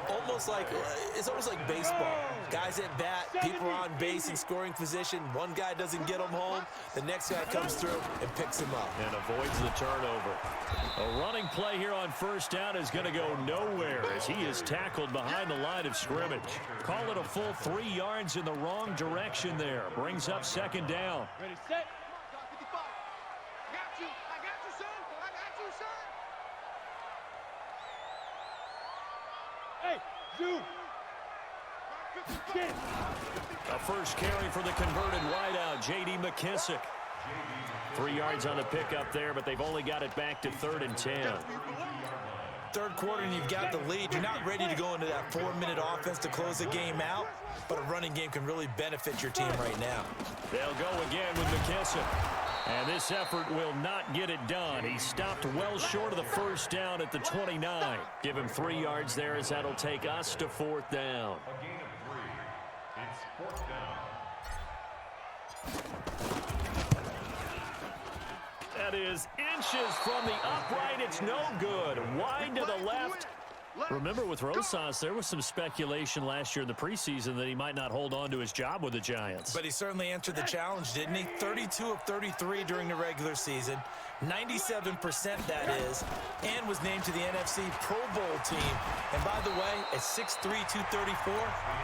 It's almost like baseball. Guys at bat, people are on base in scoring position. One guy doesn't get them home. The next guy comes through and picks him up. And avoids the turnover. A running play here on first down is going to go nowhere as he is tackled behind the line of scrimmage. Call it a full 3 yards in the wrong direction there. Brings up second down. Ready, set. Hey, Zoom. A first carry for the converted wideout, J.D. McKissick. 3 yards on the pickup there, but they've only got it back to 3rd and 10. Third quarter and you've got the lead. You're not ready to go into that 4-minute offense to close the game out, but a running game can really benefit your team right now. They'll go again with McKissick. And this effort will not get it done. He stopped well short of the first down at the 29. Give him 3 yards there as that'll take us to 4th down. A gain of 3. It's 4th down. That is inches from the upright. It's no good. Wide to the left. Remember, with Rosas, there was some speculation last year in the preseason that he might not hold on to his job with the Giants. But he certainly answered the challenge, didn't he? 32 of 33 during the regular season, 97% that is, and was named to the NFC Pro Bowl team. And by the way, at 6'3", 234,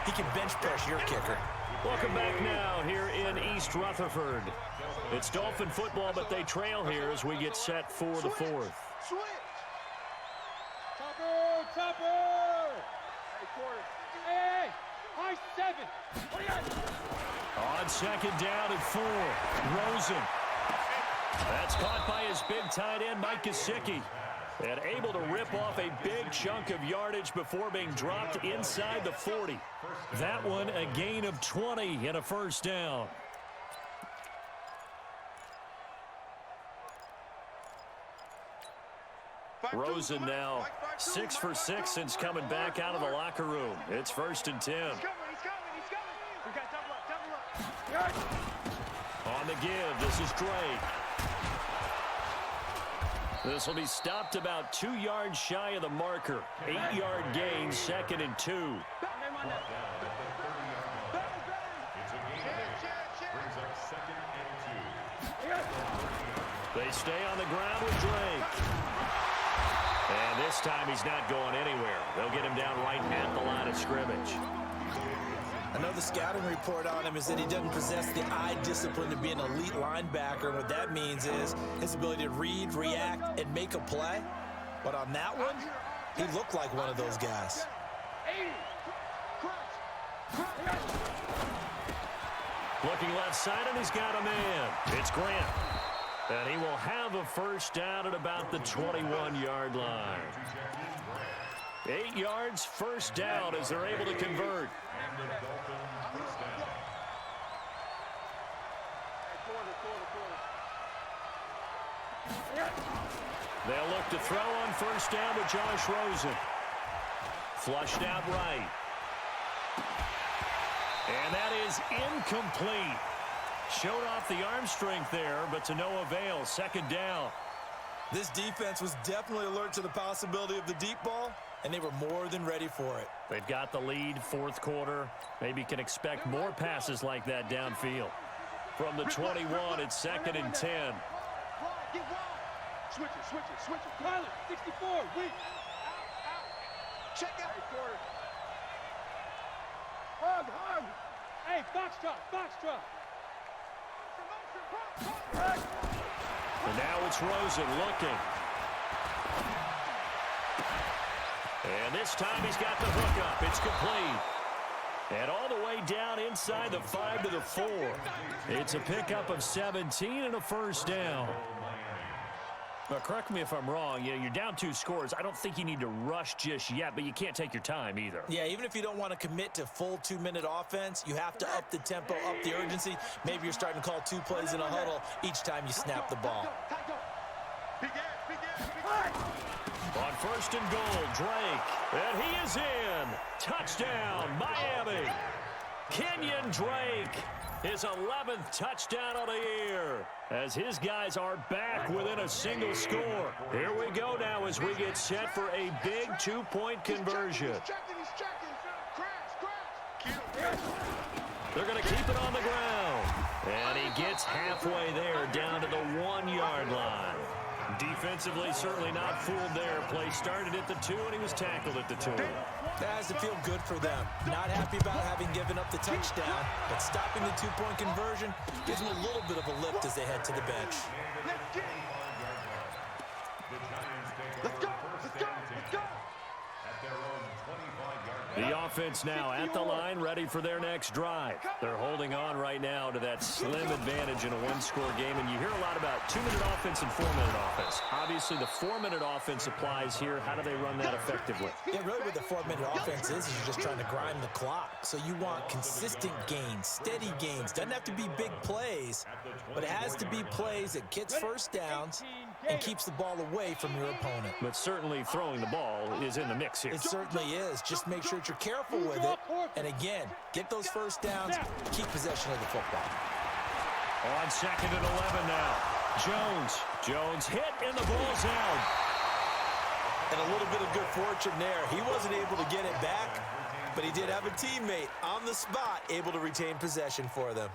he can bench press your kicker. Welcome back now here in East Rutherford. It's Dolphin football, but they trail here as we get set for the 4th. Switch. Chopper! Hey, high 7. On second down at 4, Rosen. That's caught by his big tight end, Mike Gesicki. And able to rip off a big chunk of yardage before being dropped inside the 40. That one a gain of 20 and a first down. Rosen now 6 for 6 since coming back out of the locker room. It's 1st and 10. He's coming. We got double up. On the give, this is Drake. This will be stopped about 2 yards shy of the marker. 8-yard gain, 2nd and 2. It's a game brings up 2nd and 2. They stay on the ground with Drake. And this time he's not going anywhere. They'll get him down right at the line of scrimmage. I know the scouting report on him is that he doesn't possess the eye discipline to be an elite linebacker. And what that means is his ability to read, react, and make a play. But on that one, he looked like one of those guys. Looking left side, and he's got a man. It's Grant. And he will have a first down at about the 21-yard line. 8 yards, first down as they're able to convert. They'll look to throw on first down with Josh Rosen. Flushed out right. And that is incomplete. Showed off the arm strength there, but to no avail. 2nd down. This defense was definitely alert to the possibility of the deep ball, and they were more than ready for it. They've got the lead, 4th quarter. Maybe can expect more passes like that downfield. From the 21, it's 2nd and 10. Switch it. Pilot, 64, weak. Check out. Hug. Hey, Foxtrot. And now it's Rosen looking. And this time he's got the hook up. It's complete. And all the way down inside the 5 to the 4. It's a pickup of 17 and a first down. But correct me if I'm wrong. You're down 2 scores. I don't think you need to rush just yet, but you can't take your time either. Yeah, even if you don't want to commit to full 2-minute offense, you have to up the tempo, up the urgency. Maybe you're starting to call 2 plays in a huddle each time you snap the ball. On 1st and goal, Drake. And he is in. Touchdown, Miami. Kenyon Drake. His 11th touchdown of the year as his guys are back within a single score. Here we go now as we get set for a big 2-point conversion. They're going to keep it on the ground. And he gets halfway there down to the 1-yard line. Defensively, certainly not fooled there. Play started at the 2, and he was tackled at the 2. That has to feel good for them. Not happy about having given up the touchdown, but stopping the 2-point conversion gives them a little bit of a lift as they head to the bench. Let's go. The offense now at the line, ready for their next drive. They're holding on right now to that slim advantage in a 1-score game, and you hear a lot about 2-minute offense and 4-minute offense. Obviously, the 4-minute offense applies here. How do they run that effectively? Yeah, really what the 4-minute offense is you're just trying to grind the clock. So you want consistent gains, steady gains. Doesn't have to be big plays, but it has to be plays that gets first downs and keeps the ball away from your opponent. But certainly throwing the ball is in the mix here. It certainly is. Just make sure that you're careful with it. And again, get those first downs, keep possession of the football. On 2nd and 11 now. Jones hit and the ball's out. And a little bit of good fortune there. He wasn't able to get it back, but he did have a teammate on the spot able to retain possession for them.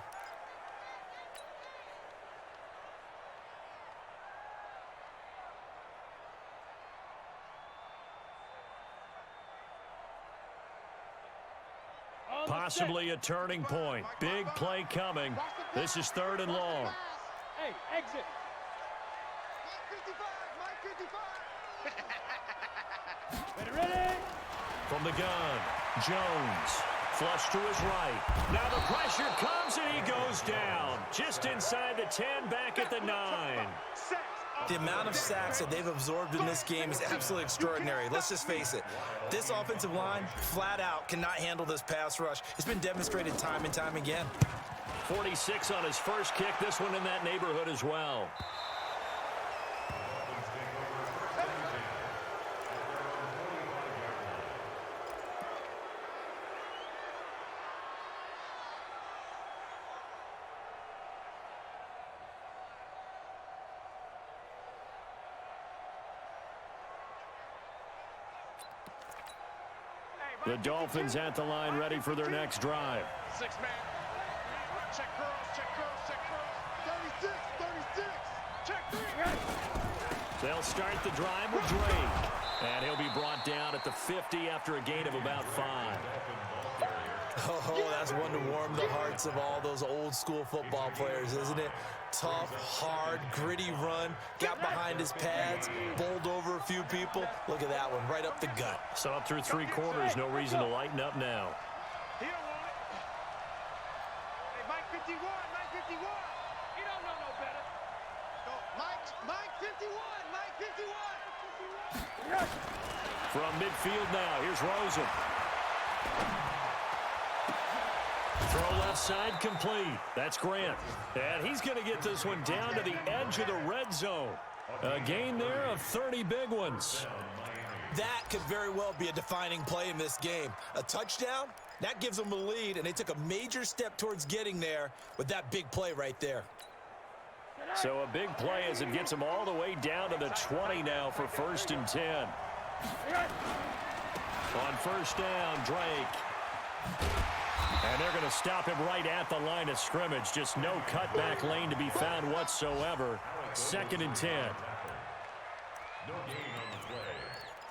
Possibly a turning point. Big play coming. This is 3rd and long. Hey, exit. Ready? From the gun, Jones. Flush to his right. Now the pressure comes and he goes down. Just inside the 10, back at the 9. The amount of sacks that they've absorbed in this game is absolutely extraordinary. Let's just face it. This offensive line, flat out, cannot handle this pass rush. It's been demonstrated time and time again. 46 on his first kick. This one in that neighborhood as well. The Dolphins at the line, ready for their next drive. 6-man. Check curls, check curls, check curls. 36, 36. Check 3. They'll start the drive with Drake. And he'll be brought down at the 50 after a gain of about 5. Oh, that's one to warm the hearts of all those old school football players, isn't it? Tough, hard, gritty run, got behind his pads, bowled over a few people. Look at that one, right up the gut. So up through 3 quarters, no reason to lighten up now. He don't want it. Hey, Mike 51, Mike 51. You don't know no better. No, Mike 51, Mike 51. From midfield now, here's Rosen. Throw left side complete. That's Grant. And he's going to get this one down to the edge of the red zone. A gain there of 30 big ones. That could very well be a defining play in this game. A touchdown, that gives them a lead, and they took a major step towards getting there with that big play right there. So a big play as it gets them all the way down to the 20 now for 1st and 10. On 1st down, Drake. And they're going to stop him right at the line of scrimmage. Just no cutback lane to be found whatsoever. 2nd and 10. No gain on the play.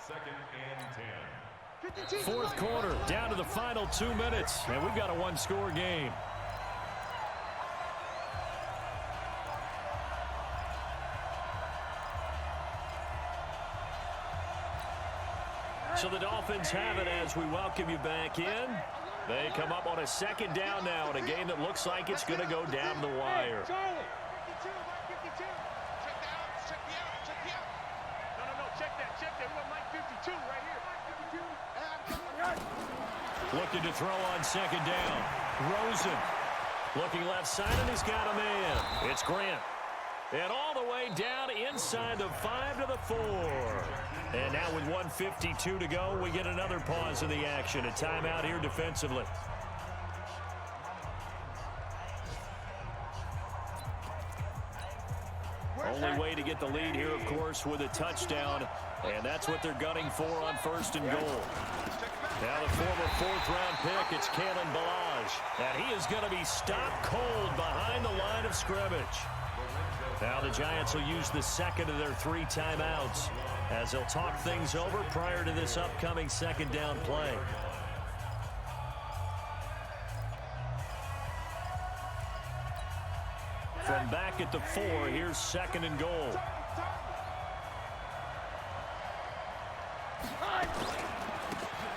2nd and 10. 4th quarter, down to the final 2 minutes. And we've got a 1-score game. So the Dolphins have it as we welcome you back in. They come up on a 2nd down now in a game that looks like it's going to go down the wire. 52, Mike 52. Check the out, check the out, check the out. No, check that. We want Mike 52 right here. Mike 52. Looking to throw on 2nd down. Rosen looking left side, and he's got a man. It's Grant. And all the way down inside the 5 to the 4. And now with 1:52 to go, we get another pause in the action. A timeout here defensively. Only way to get the lead here, of course, with a touchdown. And that's what they're gunning for on 1st and goal. Now the former 4th-round pick, it's Kalen Ballage. And he is going to be stopped cold behind the line of scrimmage. Now the Giants will use the 2nd of their 3 timeouts as they'll talk things over prior to this upcoming 2nd down play. From back at the 4, here's 2nd and goal.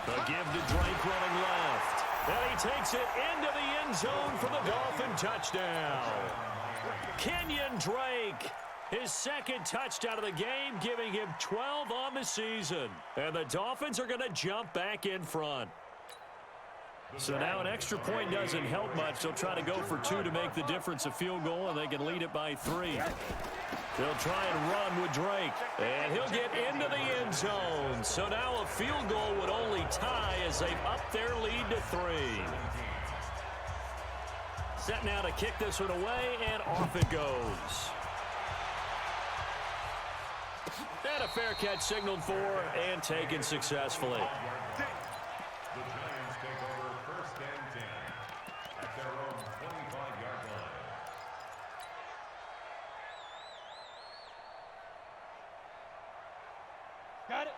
The give to Drake running left. And he takes it into the end zone for the Dolphin touchdown. Kenyon Drake, his 2nd touchdown of the game, giving him 12 on the season. And the Dolphins are going to jump back in front. So now an extra point doesn't help much. They'll try to go for 2 to make the difference a field goal, and they can lead it by 3. They'll try and run with Drake, and he'll get into the end zone. So now a field goal would only tie as they've upped their lead to 3. Set now to kick this one away, and off it goes. And a fair catch signaled for and taken successfully. The Giants take over 1st and 10 at their own 25-yard line.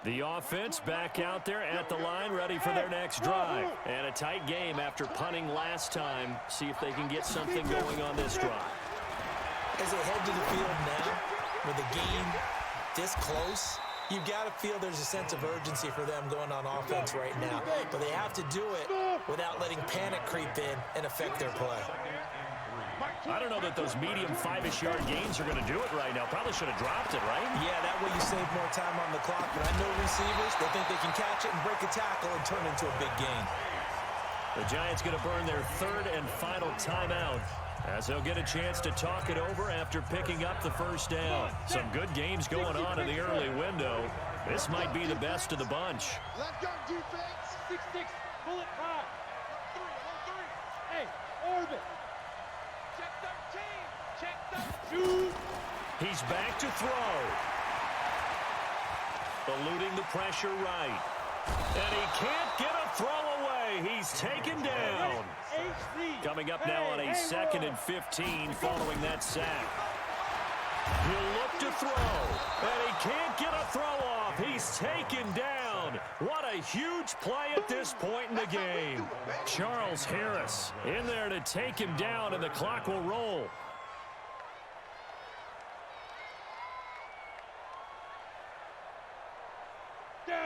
The offense back out there at the line, ready for their next drive. And a tight game after punting last time. See if they can get something going on this drive. As they head to the field now, with the game this close, you've got to feel there's a sense of urgency for them going on offense right now. But they have to do it without letting panic creep in and affect their play. I don't know that those medium 5-ish yard gains are going to do it right now. Probably should have dropped it, right? Yeah, that way you save more time on the clock. But I know receivers, they think they can catch it and break a tackle and turn into a big gain. The Giants going to burn their 3rd and final timeout as they'll get a chance to talk it over after picking up the 1st down. Some good games going on in the early window. This might be the best of the bunch. Let's go, defense. 6-6, bullet 5. 1-3. Hey, orbit. Check 13. Check 13. He's back to throw. Eluding the pressure right. And he can't get a throw away. He's taken down. Coming up now on a 2nd and 15 following that sack. He'll look to throw, and he can't get a throw off. He's taken down. What a huge play at this point in the game. Charles Harris in there to take him down, and the clock will roll.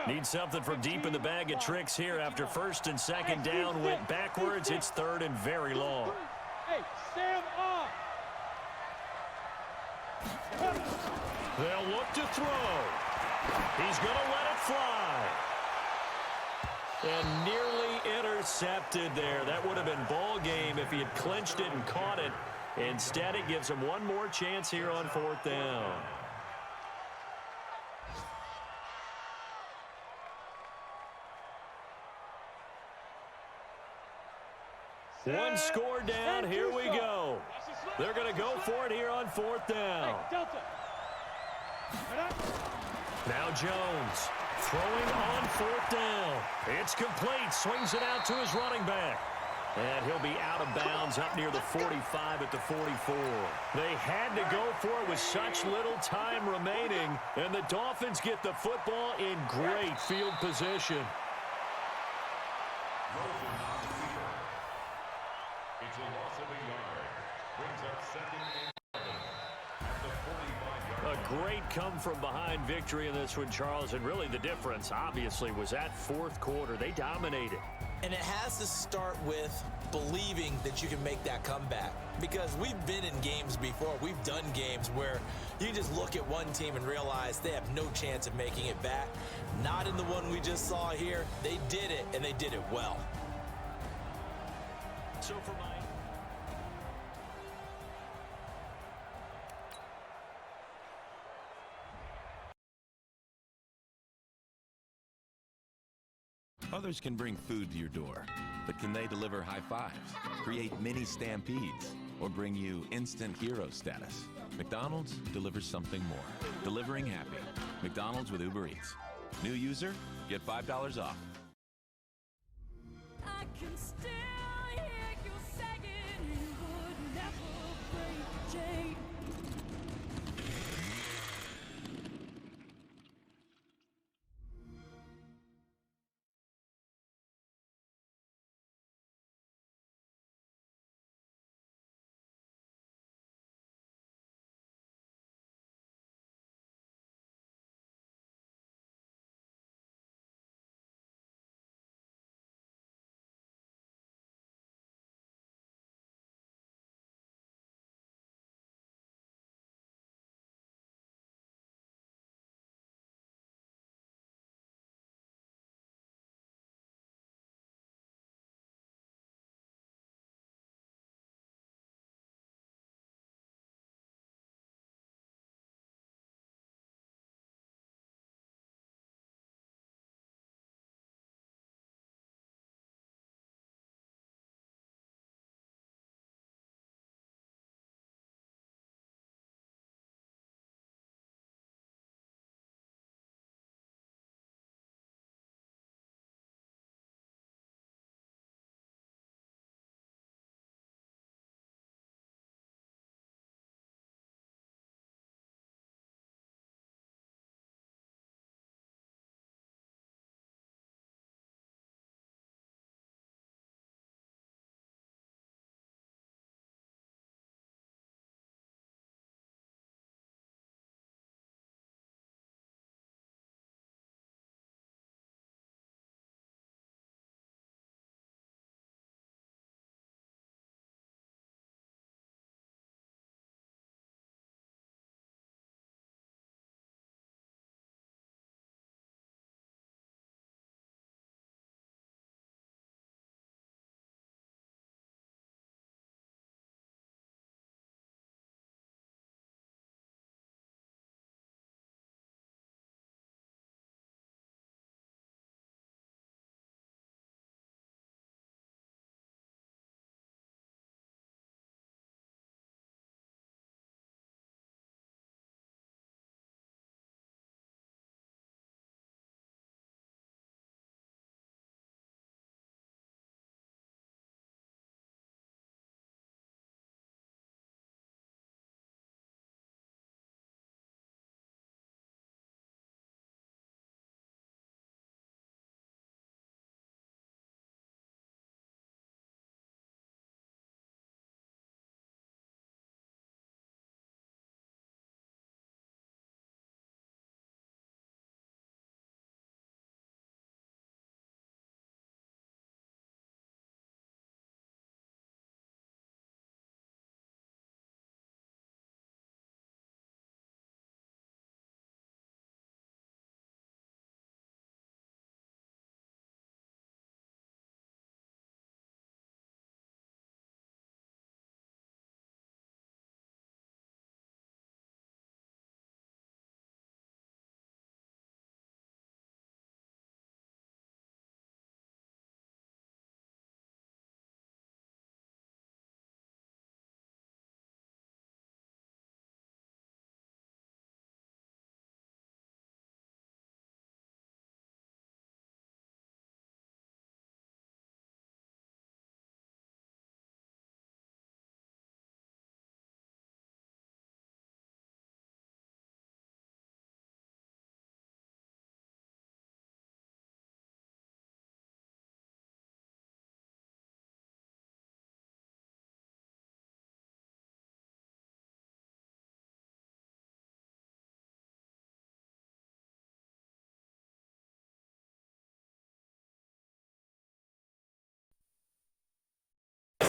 Need something from deep in the bag of tricks here after 1st and 2nd down went backwards. It's 3rd and very long. Hey, stand up. They'll look to throw. He's going to let it fly. And nearly intercepted there. That would have been ball game if he had clinched it and caught it. Instead, it gives him one more chance here on 4th down. One score down. Here we go. They're going to go for it here on 4th down. Now Jones throwing on 4th down. It's complete. Swings it out to his running back. And he'll be out of bounds up near the 45 at the 44. They had to go for it with such little time remaining. And the Dolphins get the football in great field position. It's a loss of a yard. Brings up 2nd and 7 at the 45-yard. A great come-from-behind victory in this one, Charles. And really the difference, obviously, was that 4th quarter. They dominated. And it has to start with believing that you can make that comeback. Because we've been in games before. We've done games where you just look at one team and realize they have no chance of making it back. Not in the one we just saw here. They did it, and they did it well. So for my... Others can bring food to your door, but can they deliver high fives, create mini stampedes, or bring you instant hero status? McDonald's delivers something more. Delivering happy. McDonald's with Uber Eats. New user, get $5 off. I can still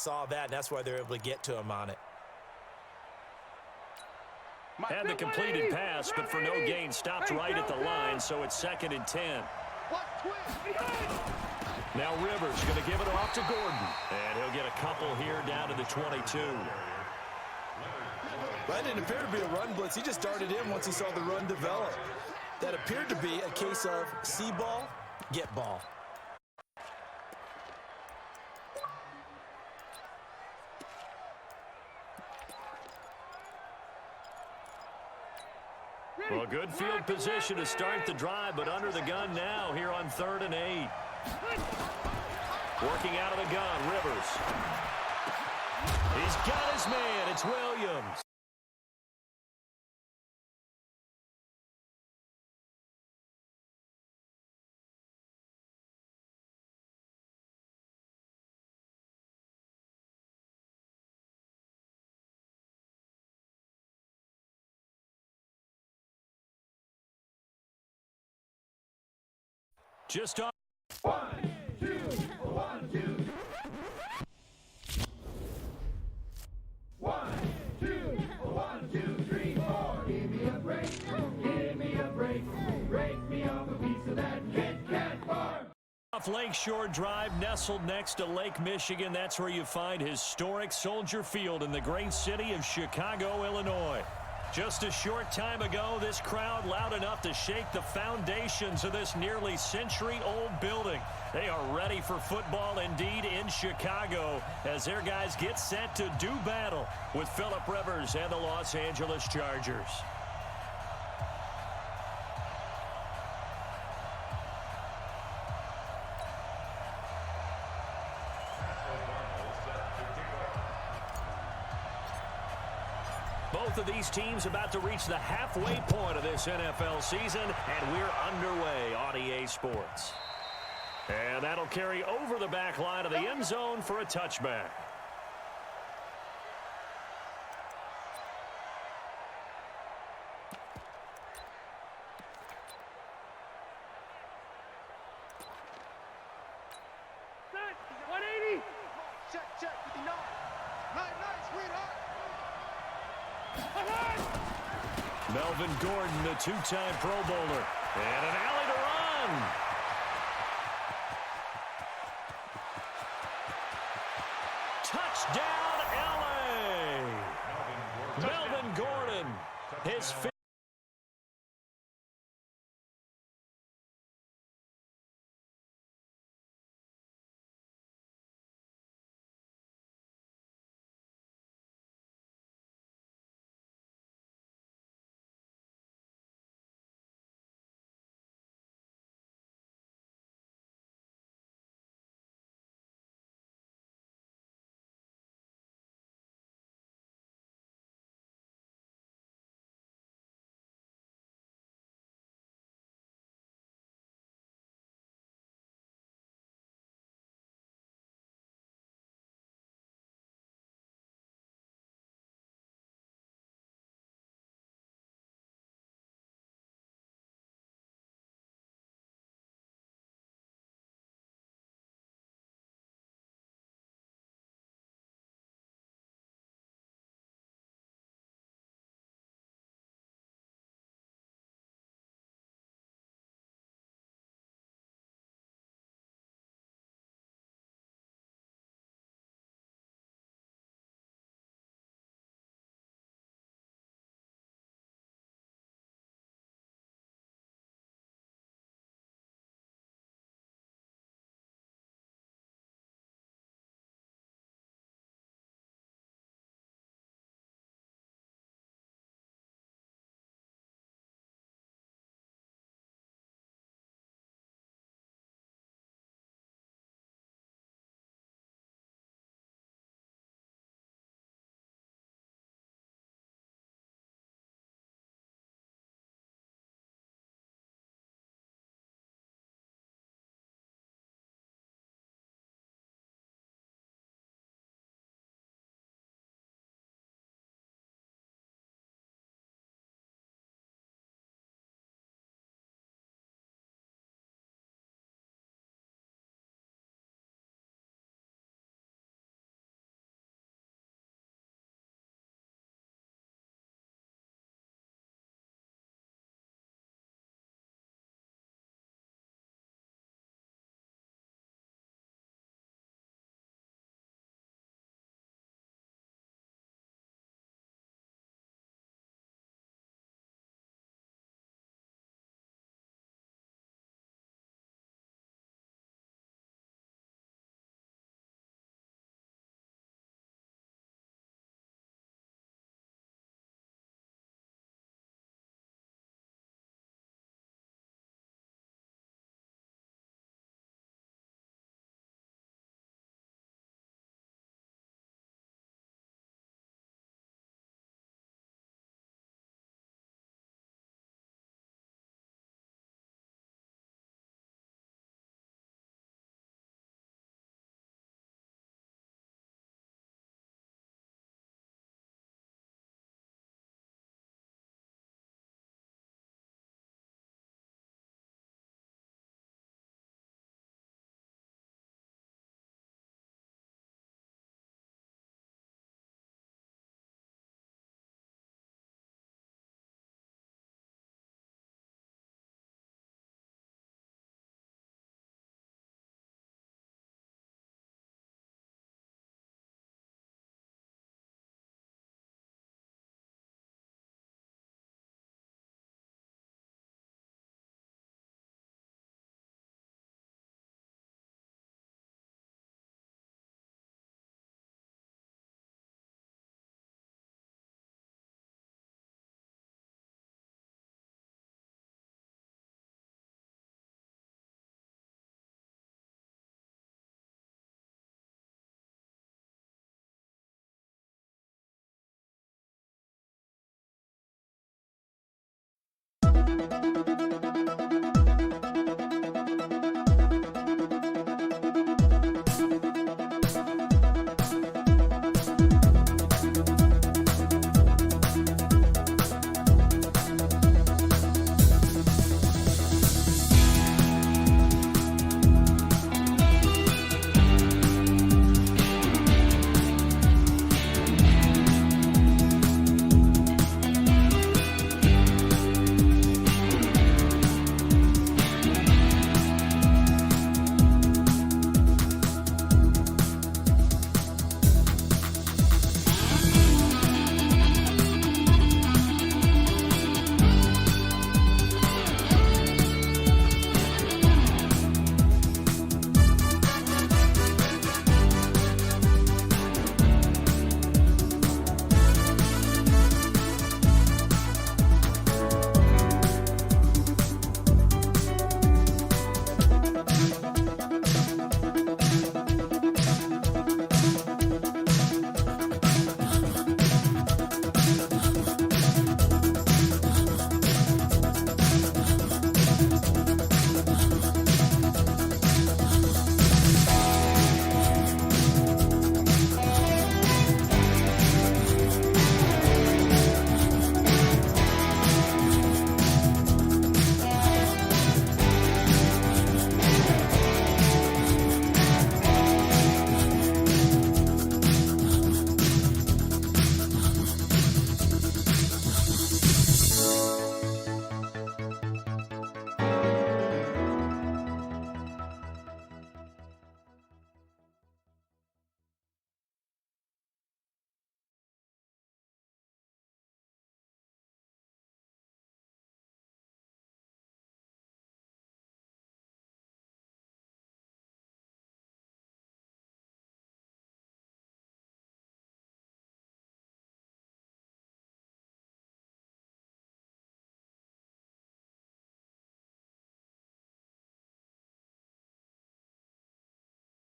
saw that, and that's why they're able to get to him on it. Had the completed pass, but for no gain, stopped right at the line, so it's 2nd and 10. Now Rivers going to give it off to Gordon, and he'll get a couple here down to the 22. That didn't appear to be a run blitz. He just darted in once he saw the run develop. That appeared to be a case of see ball, get ball. Well, good field position to start the drive, but under the gun now here on 3rd and 8. Working out of the gun, Rivers. He's got his man. It's Williams. Just off. 1, 2, 1, 2. 1, 2, 1, 2, 3, 4. Give me a break. Give me a break. Break me off a piece of that Kit Kat bar. Off Lakeshore Drive, nestled next to Lake Michigan. That's where you find historic Soldier Field in the great city of Chicago, Illinois. Just a short time ago, this crowd loud enough to shake the foundations of this nearly century-old building. They are ready for football indeed in Chicago as their guys get set to do battle with Phillip Rivers and the Los Angeles Chargers. Both of these teams about to reach the halfway point of this NFL season, and we're underway on EA Sports. And that'll carry over the back line of the end zone for a touchback. Set. 180. Check, 59. Nice, sweetheart. Melvin Gordon, the two-time Pro Bowler. And an alley to run. Touchdown, L.A. Melvin Gordon, his